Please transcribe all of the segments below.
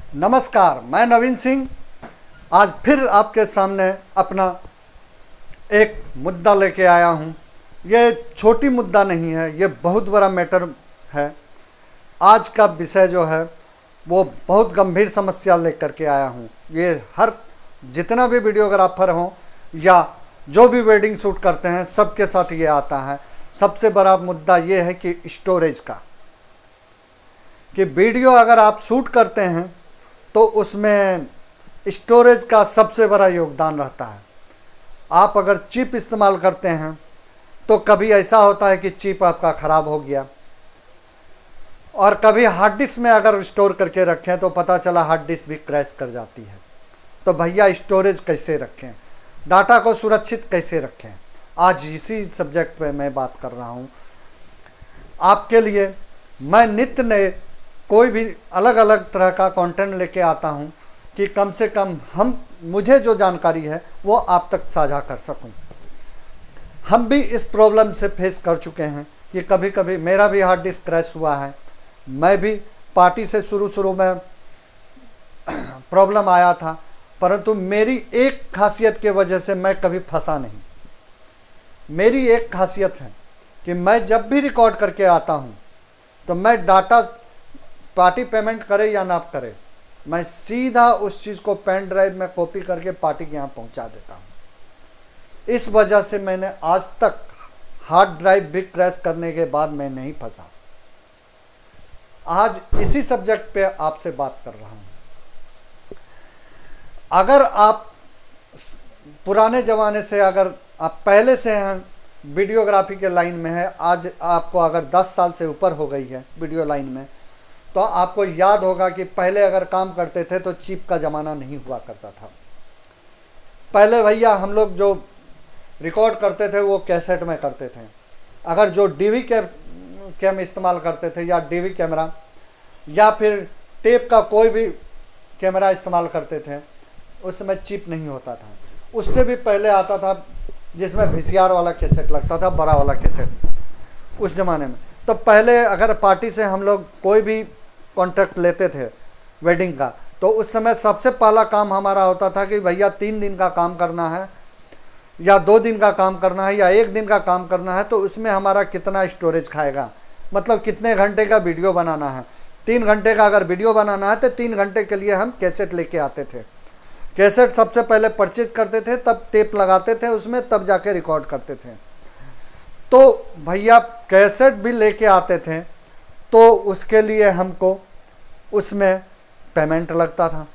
नमस्कार, मैं नवीन सिंह आज फिर आपके सामने अपना एक मुद्दा लेके आया हूँ। ये छोटी मुद्दा नहीं है, ये बहुत बड़ा मैटर है। आज का विषय जो है वो बहुत गंभीर समस्या लेकर के आया हूँ। ये हर जितना भी वीडियोग्राफर हों या जो भी वेडिंग शूट करते हैं सबके साथ ये आता है। सबसे बड़ा मुद्दा ये है कि स्टोरेज का, कि वीडियो अगर आप शूट करते हैं तो उसमें स्टोरेज का सबसे बड़ा योगदान रहता है। आप अगर चिप इस्तेमाल करते हैं तो कभी ऐसा होता है कि चिप आपका ख़राब हो गया, और कभी हार्ड डिस्क में अगर स्टोर करके रखें तो पता चला हार्ड डिस्क भी क्रैश कर जाती है। तो भैया स्टोरेज कैसे रखें, डाटा को सुरक्षित कैसे रखें, आज इसी सब्जेक्ट पे मैं बात कर रहा हूँ आपके लिए। मैं नित्य नए कोई भी अलग अलग तरह का कंटेंट लेके आता हूँ कि कम से कम मुझे जो जानकारी है वो आप तक साझा कर सकूँ। हम भी इस प्रॉब्लम से फेस कर चुके हैं कि कभी कभी मेरा भी हार्ड डिस्क क्रैश हुआ है। मैं भी पार्टी से शुरू में प्रॉब्लम आया था, परंतु मेरी एक खासियत के वजह से मैं कभी फंसा नहीं। मेरी एक खासियत है कि मैं जब भी रिकॉर्ड करके आता हूँ तो मैं डाटा पार्टी पेमेंट करे या ना करे, मैं सीधा उस चीज़ को पेन ड्राइव में कॉपी करके पार्टी के यहाँ पहुँचा देता हूँ। इस वजह से मैंने आज तक हार्ड ड्राइव भी क्रैश करने के बाद मैं नहीं फंसा। आज इसी सब्जेक्ट पे आपसे बात कर रहा हूँ। अगर आप पुराने ज़माने से, अगर आप पहले से हैं वीडियोग्राफी के लाइन में है, आज आपको अगर 10 साल से ऊपर हो गई है वीडियो लाइन में, तो आपको याद होगा कि पहले अगर काम करते थे तो चिप का ज़माना नहीं हुआ करता था। पहले भैया हम लोग जो रिकॉर्ड करते थे वो कैसेट में करते थे। अगर जो डीवी कैम इस्तेमाल करते थे या डीवी कैमरा या फिर टेप का कोई भी कैमरा इस्तेमाल करते थे, उस समय चिप नहीं होता था। उससे भी पहले आता था जिसमें वीसीआर वाला कैसेट लगता था, बड़ा वाला कैसेट उस ज़माने में। तो पहले अगर पार्टी से हम लोग कोई भी कॉन्ट्रैक्ट लेते थे वेडिंग का, तो उस समय सबसे पहला काम हमारा होता था कि भैया 3 दिन का काम करना है या 2 दिन का काम करना है या 1 दिन का काम करना है, तो उसमें हमारा कितना स्टोरेज खाएगा, मतलब कितने घंटे का वीडियो बनाना है। 3 घंटे का अगर वीडियो बनाना है तो 3 घंटे के लिए हम कैसेट लेके आते थे। कैसेट सबसे पहले परचेज करते थे, तब टेप लगाते थे उसमें, तब जाके रिकॉर्ड करते थे। तो भैया कैसेट भी लेके आते थे तो उसके लिए हमको उसमें पेमेंट लगता था।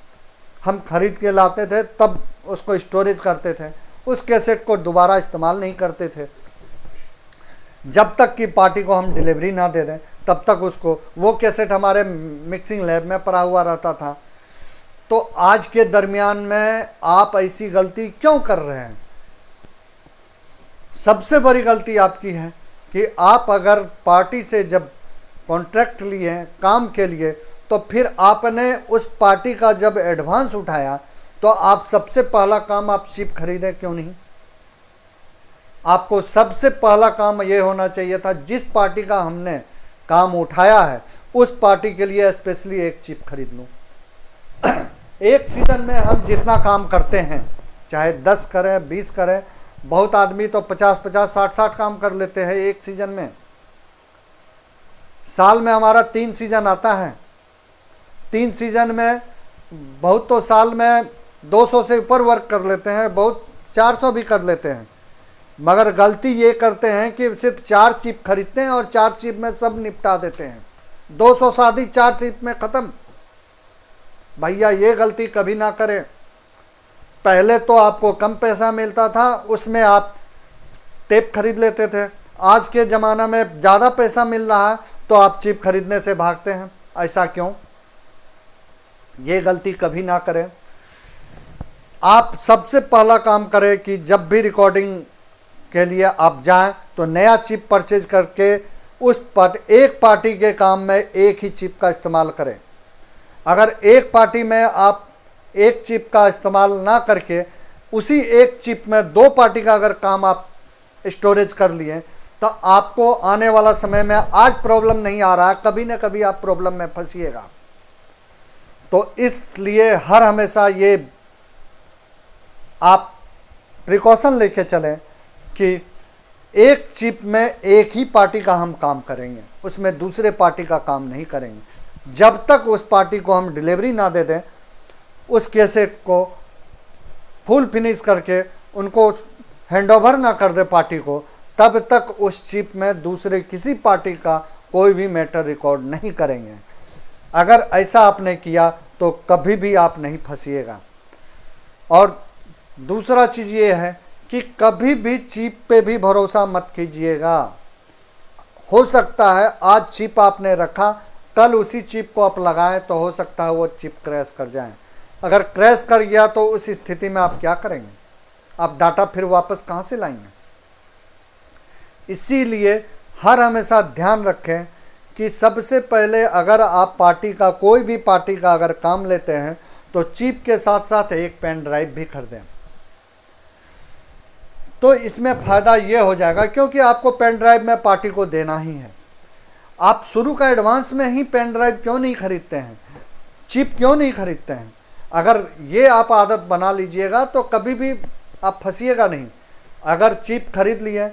हम खरीद के लाते थे, तब उसको स्टोरेज करते थे। उस कैसेट को दोबारा इस्तेमाल नहीं करते थे। जब तक कि पार्टी को हम डिलीवरी ना दे दें तब तक उसको, वो कैसेट हमारे मिक्सिंग लैब में पड़ा हुआ रहता था। तो आज के दरमियान में आप ऐसी गलती क्यों कर रहे हैं? सबसे बड़ी गलती आपकी है कि आप अगर पार्टी से जब कॉन्ट्रैक्ट लिए काम के लिए, तो फिर आपने उस पार्टी का जब एडवांस उठाया तो आप सबसे पहला काम आप चिप खरीदें क्यों नहीं? आपको सबसे पहला काम ये होना चाहिए था, जिस पार्टी का हमने काम उठाया है उस पार्टी के लिए स्पेशली एक चिप खरीद लूँ। एक सीजन में हम जितना काम करते हैं, चाहे 10 करें 20 करें, बहुत आदमी तो 50-50 60-60 काम कर लेते हैं एक सीजन में। साल में हमारा 3 सीजन आता है। 3 सीजन में बहुत तो साल में 200 से ऊपर वर्क कर लेते हैं, बहुत 400 भी कर लेते हैं। मगर गलती ये करते हैं कि सिर्फ 4 चिप खरीदते हैं और 4 चिप में सब निपटा देते हैं। 200 शादी 4 चिप में ख़त्म। भैया ये गलती कभी ना करें। पहले तो आपको कम पैसा मिलता था, उसमें आप टेप खरीद लेते थे। आज के ज़माना में ज़्यादा पैसा मिल रहा है तो आप चिप खरीदने से भागते हैं। ऐसा क्यों? ये गलती कभी ना करें। आप सबसे पहला काम करें कि जब भी रिकॉर्डिंग के लिए आप जाएं तो नया चिप परचेज करके एक पार्टी के काम में एक ही चिप का इस्तेमाल करें। अगर एक पार्टी में आप एक चिप का इस्तेमाल ना करके उसी एक चिप में 2 पार्टी का अगर काम आप स्टोरेज कर लिए, तो आपको आने वाला समय में, आज प्रॉब्लम नहीं आ रहा है, कभी ना कभी आप प्रॉब्लम में फंसिएगा। तो इसलिए हर हमेशा ये आप प्रिकॉशन लेके चलें कि एक चिप में एक ही पार्टी का हम काम करेंगे, उसमें दूसरे पार्टी का काम नहीं करेंगे। जब तक उस पार्टी को हम डिलीवरी ना दे दें, उस कैसेट को फुल फिनिश करके उनको हैंडओवर ना कर दे पार्टी को, तब तक उस चिप में दूसरे किसी पार्टी का कोई भी मैटर रिकॉर्ड नहीं करेंगे। अगर ऐसा आपने किया तो कभी भी आप नहीं फंसिएगा। और दूसरा चीज़ ये है कि कभी भी चिप पे भी भरोसा मत कीजिएगा। हो सकता है आज चिप आपने रखा, कल उसी चिप को आप लगाएं तो हो सकता है वो चिप क्रैश कर जाए। अगर क्रैश कर गया तो उस स्थिति में आप क्या करेंगे? आप डाटा फिर वापस कहाँ से लाएंगे? इसीलिए हर हमेशा ध्यान रखें कि सबसे पहले अगर आप पार्टी का कोई भी पार्टी का अगर काम लेते हैं तो चिप के साथ साथ एक पेन ड्राइव भी खरीदें। तो इसमें फ़ायदा ये हो जाएगा, क्योंकि आपको पेन ड्राइव में पार्टी को देना ही है। आप शुरू का एडवांस में ही पेन ड्राइव क्यों नहीं खरीदते हैं, चिप क्यों नहीं खरीदते हैं? अगर ये आप आदत बना लीजिएगा तो कभी भी आप फंसिएगा नहीं। अगर चिप खरीद लिए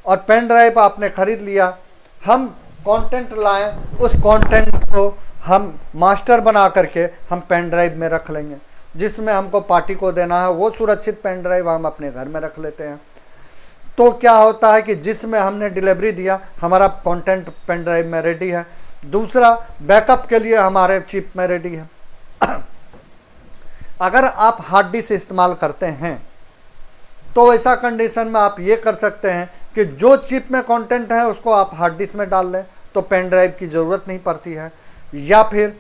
और पेन ड्राइव आपने खरीद लिया, हम कंटेंट लाएं, उस कंटेंट को हम मास्टर बना करके हम पेन ड्राइव में रख लेंगे। जिसमें हमको पार्टी को देना है वो सुरक्षित पेन ड्राइव हम अपने घर में रख लेते हैं। तो क्या होता है कि जिसमें हमने डिलीवरी दिया हमारा कंटेंट पेन ड्राइव में रेडी है, दूसरा बैकअप के लिए हमारे चिप में रेडी है। अगर आप हार्ड डिस्क इस्तेमाल करते हैं तो ऐसा कंडीशन में आप ये कर सकते हैं कि जो चिप में कंटेंट है उसको आप हार्ड डिस्क में डाल लें, तो पेन ड्राइव की ज़रूरत नहीं पड़ती है। या फिर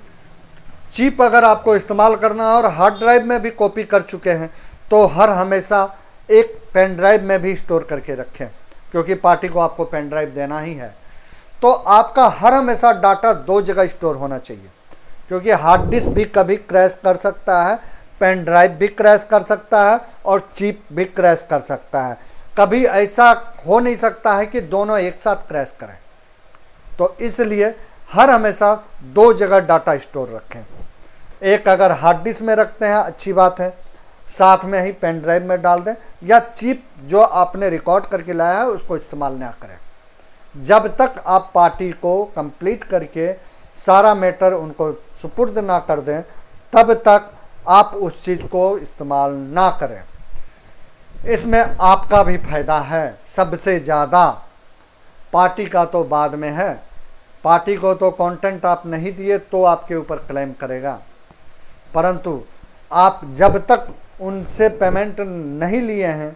चिप अगर आपको इस्तेमाल करना है और हार्ड ड्राइव में भी कॉपी कर चुके हैं तो हर हमेशा एक पेन ड्राइव में भी स्टोर करके रखें, क्योंकि पार्टी को आपको पेन ड्राइव देना ही है। तो आपका हर हमेशा डाटा दो जगह स्टोर होना चाहिए, क्योंकि हार्ड डिस्क भी कभी क्रैश कर सकता है, पेन ड्राइव भी क्रैश कर सकता है और चिप भी क्रैश कर सकता है। कभी ऐसा हो नहीं सकता है कि दोनों एक साथ क्रैश करें। तो इसलिए हर हमेशा दो जगह डाटा स्टोर रखें। एक अगर हार्ड डिस्क में रखते हैं अच्छी बात है, साथ में ही पेन ड्राइव में डाल दें, या चिप जो आपने रिकॉर्ड करके लाया है उसको इस्तेमाल ना करें। जब तक आप पार्टी को कंप्लीट करके सारा मैटर उनको सुपुर्द ना कर दें तब तक आप उस चीज़ को इस्तेमाल ना करें। इसमें आपका भी फायदा है सबसे ज़्यादा। पार्टी का तो बाद में है, पार्टी को तो कंटेंट आप नहीं दिए तो आपके ऊपर क्लेम करेगा, परंतु आप जब तक उनसे पेमेंट नहीं लिए हैं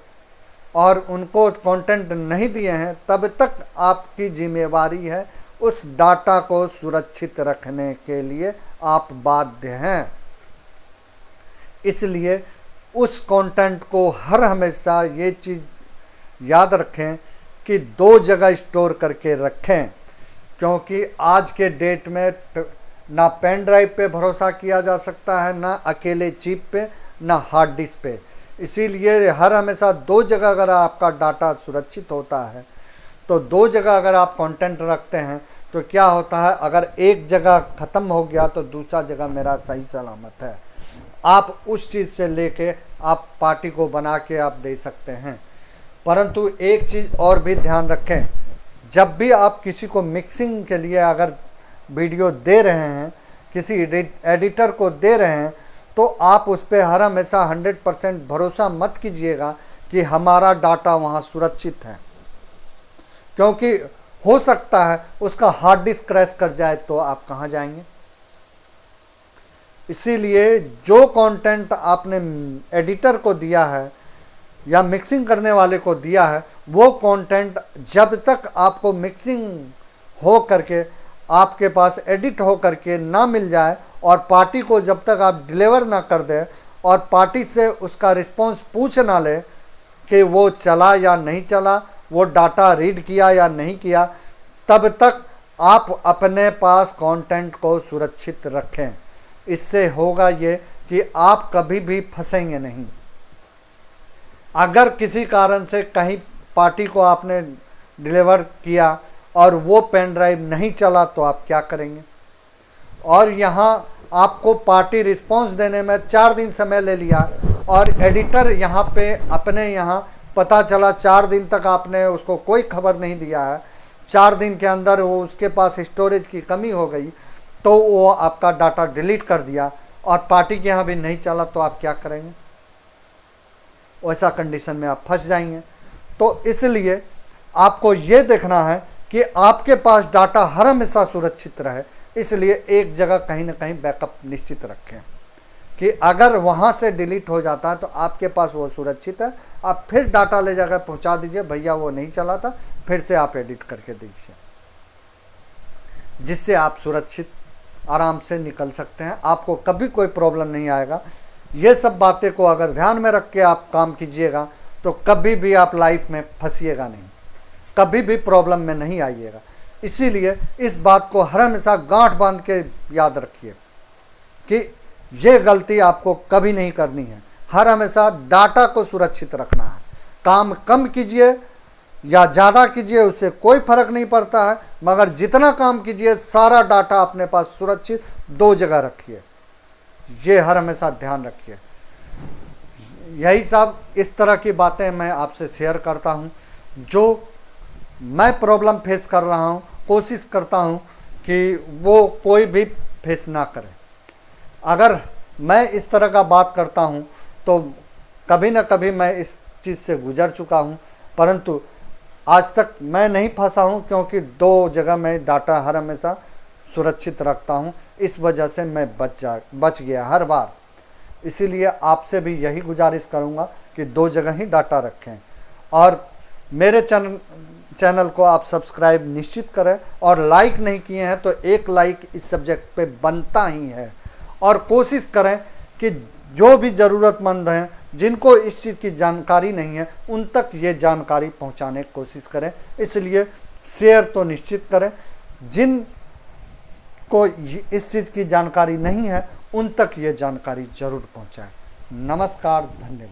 और उनको कंटेंट नहीं दिए हैं तब तक आपकी जिम्मेवारी है उस डाटा को सुरक्षित रखने के लिए आप बाध्य हैं। इसलिए उस कंटेंट को हर हमेशा ये चीज़ याद रखें कि दो जगह स्टोर करके रखें, क्योंकि आज के डेट में ना पेन ड्राइव पे भरोसा किया जा सकता है, ना अकेले चिप पे, ना हार्ड डिस्क पे। इसीलिए हर हमेशा दो जगह अगर आपका डाटा सुरक्षित होता है तो दो जगह अगर आप कंटेंट रखते हैं तो क्या होता है, अगर एक जगह ख़त्म हो गया तो दूसरा जगह मेरा सही सलामत है। आप उस चीज़ से लेके आप पार्टी को बना के आप दे सकते हैं। परंतु एक चीज़ और भी ध्यान रखें, जब भी आप किसी को मिक्सिंग के लिए अगर वीडियो दे रहे हैं, किसी एडिटर को दे रहे हैं, तो आप उस पर हर हमेशा 100% भरोसा मत कीजिएगा कि हमारा डाटा वहाँ सुरक्षित है, क्योंकि हो सकता है उसका हार्ड डिस्क क्रैश कर जाए तो आप कहाँ जाएंगे। इसीलिए जो कंटेंट आपने एडिटर को दिया है या मिक्सिंग करने वाले को दिया है, वो कंटेंट जब तक आपको मिक्सिंग हो करके आपके पास एडिट हो करके ना मिल जाए और पार्टी को जब तक आप डिलीवर ना कर दें और पार्टी से उसका रिस्पॉन्स पूछ ना ले कि वो चला या नहीं चला, वो डाटा रीड किया या नहीं किया, तब तक आप अपने पास कंटेंट को सुरक्षित रखें। इससे होगा ये कि आप कभी भी फंसेंगे नहीं। अगर किसी कारण से कहीं पार्टी को आपने डिलीवर किया और वो पेन ड्राइव नहीं चला तो आप क्या करेंगे। और यहाँ आपको पार्टी रिस्पांस देने में 4 दिन समय ले लिया, और एडिटर यहाँ पे अपने यहाँ पता चला 4 दिन तक आपने उसको कोई खबर नहीं दिया है, 4 दिन के अंदर वो उसके पास स्टोरेज की कमी हो गई, तो वो आपका डाटा डिलीट कर दिया और पार्टी के यहाँ भी नहीं चला, तो आप क्या करेंगे? वैसा कंडीशन में आप फंस जाएंगे। तो इसलिए आपको ये देखना है कि आपके पास डाटा हर हमेशा सुरक्षित रहे, इसलिए एक जगह कहीं ना कहीं बैकअप निश्चित रखें कि अगर वहाँ से डिलीट हो जाता है तो आपके पास वो सुरक्षित है। आप फिर डाटा ले जाकर पहुँचा दीजिए, भैया वो नहीं चला था, फिर से आप एडिट करके दीजिए, जिससे आप सुरक्षित आराम से निकल सकते हैं, आपको कभी कोई प्रॉब्लम नहीं आएगा। ये सब बातें को अगर ध्यान में रख के आप काम कीजिएगा तो कभी भी आप लाइफ में फंसिएगा नहीं, कभी भी प्रॉब्लम में नहीं आइएगा। इसीलिए इस बात को हर हमेशा गांठ बांध के याद रखिए कि ये गलती आपको कभी नहीं करनी है। हर हमेशा डाटा को सुरक्षित रखना है। काम कम कीजिए या ज़्यादा कीजिए, उससे कोई फर्क नहीं पड़ता है, मगर जितना काम कीजिए सारा डाटा अपने पास सुरक्षित 2 जगह रखिए। ये हर हमेशा ध्यान रखिए। यही सब इस तरह की बातें मैं आपसे शेयर करता हूँ। जो मैं प्रॉब्लम फेस कर रहा हूँ, कोशिश करता हूँ कि वो कोई भी फेस ना करे। अगर मैं इस तरह का बात करता हूँ तो कभी ना कभी मैं इस चीज़ से गुजर चुका हूँ, परंतु आज तक मैं नहीं फंसा हूँ, क्योंकि 2 जगह मैं डाटा हर हमेशा सुरक्षित रखता हूँ। इस वजह से मैं बच गया हर बार। इसीलिए आपसे भी यही गुजारिश करूँगा कि 2 जगह ही डाटा रखें, और मेरे चैनल को आप सब्सक्राइब निश्चित करें, और लाइक नहीं किए हैं तो 1 लाइक इस सब्जेक्ट पे बनता ही है। और कोशिश करें कि जो भी ज़रूरतमंद हैं, जिनको इस चीज़ की जानकारी नहीं है, उन तक ये जानकारी पहुंचाने की कोशिश करें। इसलिए शेयर तो निश्चित करें, जिन को इस चीज़ की जानकारी नहीं है उन तक ये जानकारी ज़रूर पहुंचाएं। नमस्कार, धन्यवाद।